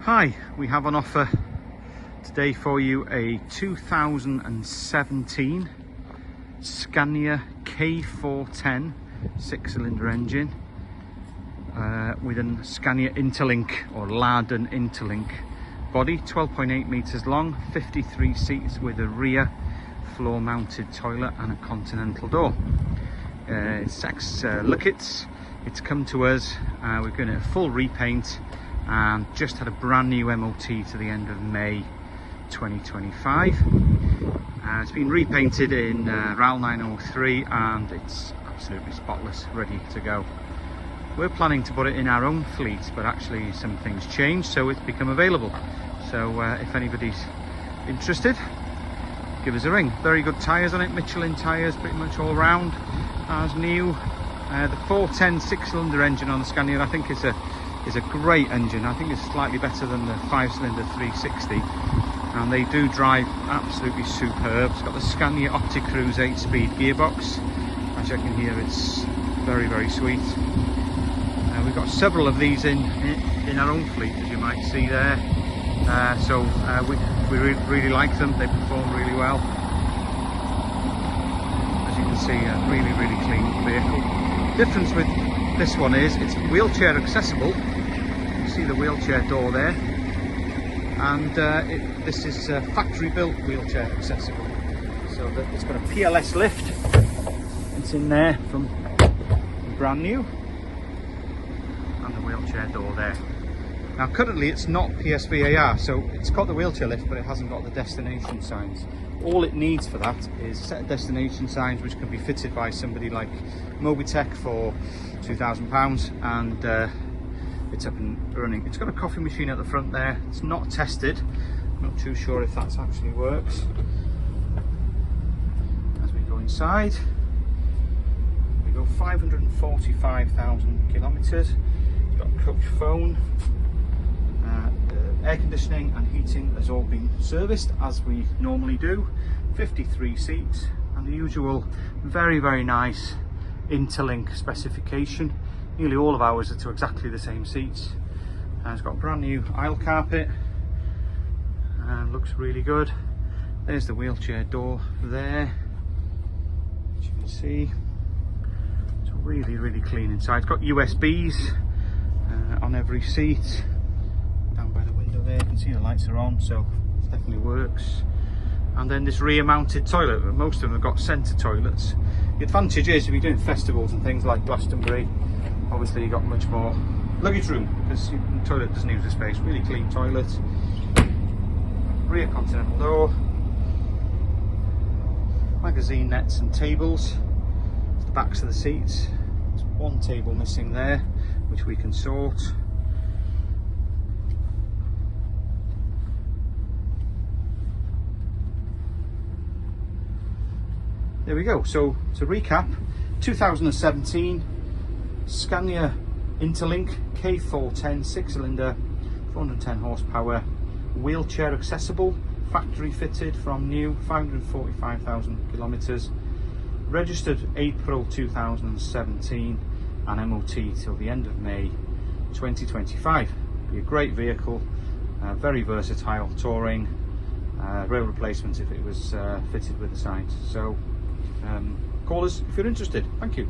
Hi, we have on offer today for you a 2017 Scania K410 6-cylinder engine with a Scania Interlink or Laden Interlink body, 12.8 meters long, 53 seats with a rear floor mounted toilet and a continental door. It's Luggage. It's come to us. We're going to full repaint and just had a brand new MOT to the end of May 2025. It's been repainted in Ral 903 and it's absolutely spotless, ready to go. We're planning to put it in our own fleet, but actually some things changed, so it's become available. So if anybody's interested, give us a ring. Very good tyres on it, Michelin tyres, pretty much all round, as new. The 410 6-cylinder engine on the Scania, I think is a great engine. I think it's slightly better than the 5-cylinder 360, and they do drive absolutely superb. It's got the Scania Cruise 8-speed gearbox. As you can hear, it's very, very sweet. We've got several of these in our own fleet, as you might see there. We really like them. They perform really well. As you can see, a really, really clean vehicle. Difference with this one is it's wheelchair accessible. You see the wheelchair door there, and this is factory built wheelchair accessible, so that it's got a PLS lift. It's in there from brand new, and the wheelchair door there. Now currently it's not PSVAR, so it's got the wheelchair lift but it hasn't got the destination signs. All it needs for that is a set of destination signs which can be fitted by somebody like Mobitech for £2,000, and it's up and running. It's got a coffee machine at the front there. It's not tested. I'm not too sure if that actually works. As we go inside, we go 545,000 kilometres. It's got a coach phone. Air conditioning and heating has all been serviced as we normally do. 53 seats and the usual very, very nice Interlink specification. Nearly all of ours are to exactly the same seats. It's got a brand new aisle carpet and looks really good. There's the wheelchair door there, as you can see. It's really, really clean inside. It's got USBs on every seat. Down by the window there, you can see the lights are on, so it definitely works. And then this rear mounted toilet, most of them have got centre toilets. The advantage is if you're doing festivals and things like Glastonbury, obviously you've got much more luggage room because the toilet doesn't use the space. Really clean toilet. Rear continental door. Magazine nets and tables. The backs of the seats. There's one table missing there, which we can sort. There we go. So to recap, 2017 Scania Interlink K410 6-cylinder, 410 horsepower, wheelchair accessible, factory fitted from new, 545,000 kilometres, registered April 2017 and MOT till the end of May 2025. Be a great vehicle, very versatile, touring, rail replacement if it was fitted with the signs. So call us if you're interested. Thank you.